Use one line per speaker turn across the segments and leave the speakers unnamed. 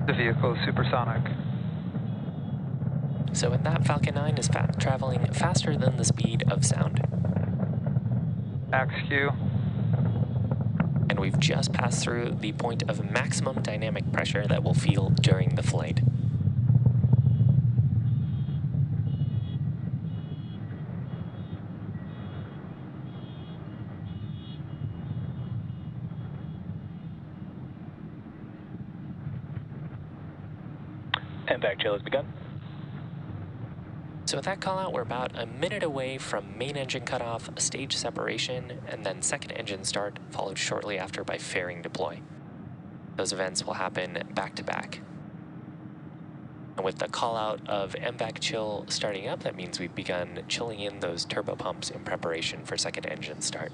The vehicle is supersonic.
So with that, Falcon 9 is traveling faster than the speed of sound.
Max Q.
And we've just passed through the point of maximum dynamic pressure that we'll feel during the flight.
Impact chill has begun.
So with that call out, we're about a minute away from main engine cutoff, stage separation, and then second engine start, followed shortly after by fairing deploy. Those events will happen back to back. And with the call out of MVAC chill starting up, that means we've begun chilling in those turbopumps in preparation for second engine start.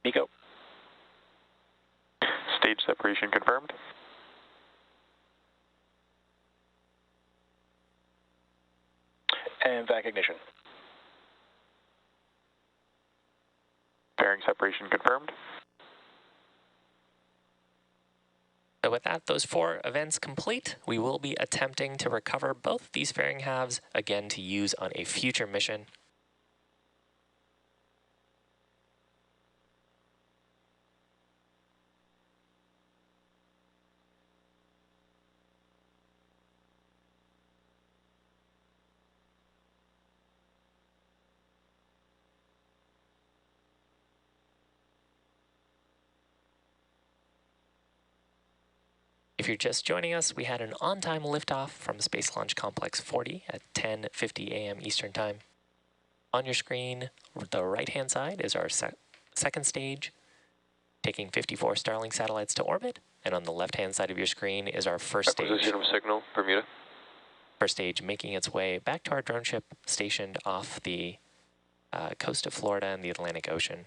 Nico.
Stage separation confirmed.
And vac ignition.
Fairing separation confirmed.
So with that, those 4 events complete, we will be attempting to recover both these fairing halves, again to use on a future mission. If you're just joining us, we had an on-time liftoff from Space Launch Complex 40 at 10:50 a.m. Eastern Time. On your screen, the right-hand side is our second stage, taking 54 Starlink satellites to orbit, and on the left-hand side of your screen is our first stage.
Acquisition of signal, Bermuda.
First stage making its way back to our drone ship stationed off the coast of Florida and the Atlantic Ocean.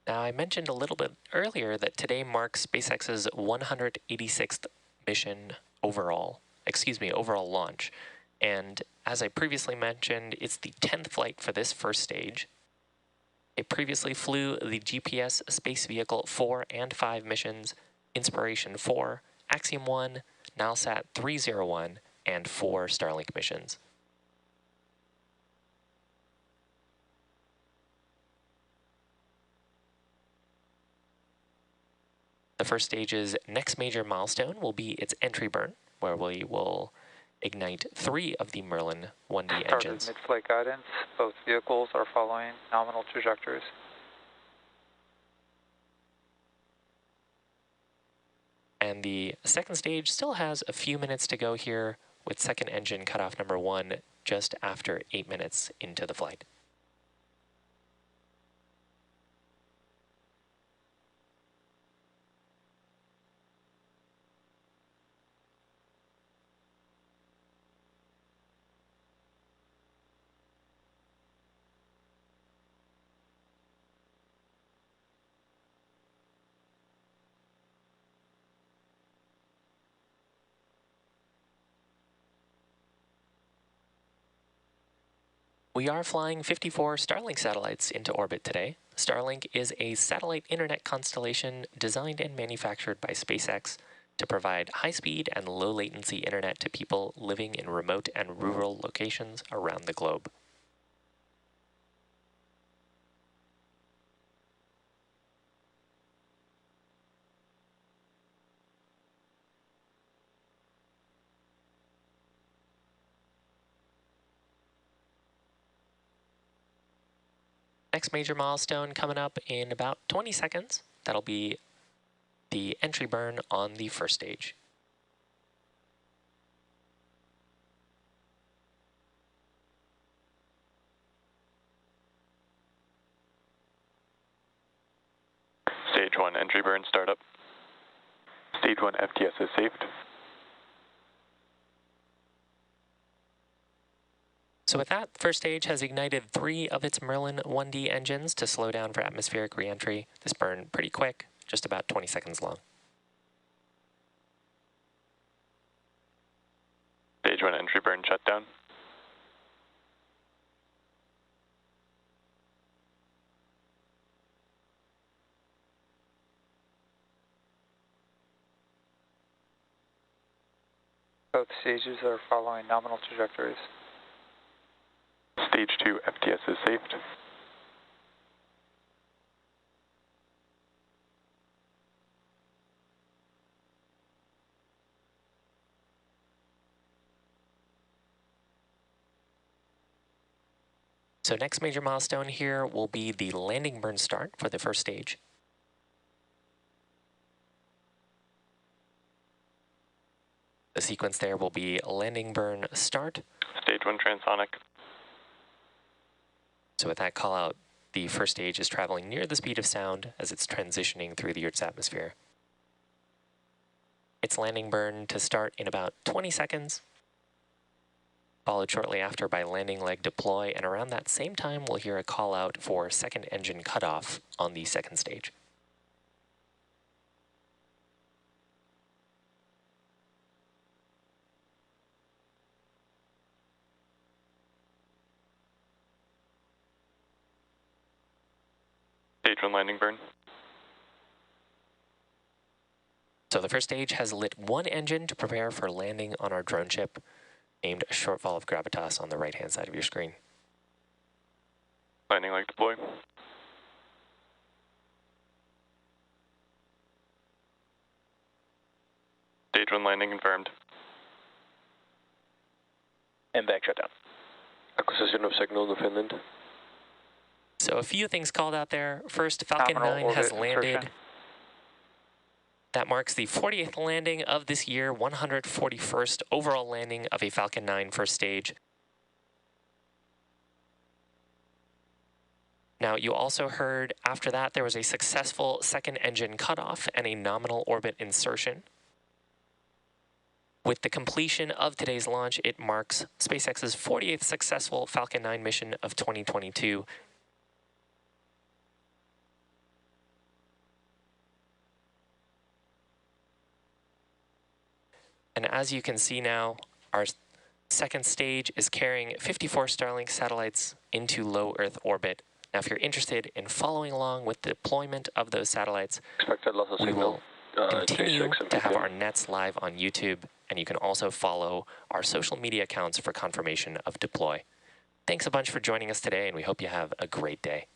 Now, I mentioned a little bit earlier that today marks SpaceX's 186th mission overall launch. And as I previously mentioned, it's the 10th flight for this first stage. It previously flew the GPS Space Vehicle 4 and 5 missions, Inspiration 4, Axiom 1, Nalsat 301, and 4 Starlink missions. The first stage's next major milestone will be its entry burn, where we will ignite 3 of the Merlin 1D engines.
Mid-flight guidance. Both vehicles are following nominal trajectories.
And the second stage still has a few minutes to go here, with second engine cutoff number 1 just after 8 minutes into the flight. We are flying 54 Starlink satellites into orbit today. Starlink is a satellite internet constellation designed and manufactured by SpaceX to provide high-speed and low-latency internet to people living in remote and rural locations around the globe. Next major milestone coming up in about 20 seconds. That'll be the entry burn on the first stage.
Stage 1 entry burn startup. Stage 1 FTS is saved.
So with that, first stage has ignited 3 of its Merlin 1D engines to slow down for atmospheric reentry. This burned pretty quick, just about 20 seconds long.
Stage 1 entry burn shutdown.
Both stages are following nominal trajectories.
Stage 2 FTS is saved.
So next major milestone here will be the landing burn start for the first stage. The sequence there will be landing burn start.
Stage 1 transonic.
So with that call out, the first stage is traveling near the speed of sound as it's transitioning through the Earth's atmosphere. Its landing burn to start in about 20 seconds, followed shortly after by landing leg deploy, and around that same time we'll hear a call out for second engine cutoff on the second stage.
Stage 1 landing burn.
So the first stage has lit 1 engine to prepare for landing on our drone ship, named a shortfall of gravitas on the right-hand side of your screen.
Landing leg deploy. Stage 1 landing confirmed.
And back shutdown.
Acquisition of signal to Finland.
So a few things called out there. First, Falcon
Nominal
9 has
orbit
landed.
insertion.
That marks the 40th landing of this year, 141st overall landing of a Falcon 9 first stage. Now, you also heard after that there was a successful second engine cutoff and a nominal orbit insertion. With the completion of today's launch, it marks SpaceX's 48th successful Falcon 9 mission of 2022. And as you can see now, our second stage is carrying 54 Starlink satellites into low Earth orbit. Now, if you're interested in following along with the deployment of those satellites,
Expected loss of
we
signal.
will continue
36
to have
MPPM.
our nets live on YouTube, and you can also follow our social media accounts for confirmation of deploy. Thanks a bunch for joining us today, and we hope you have a great day.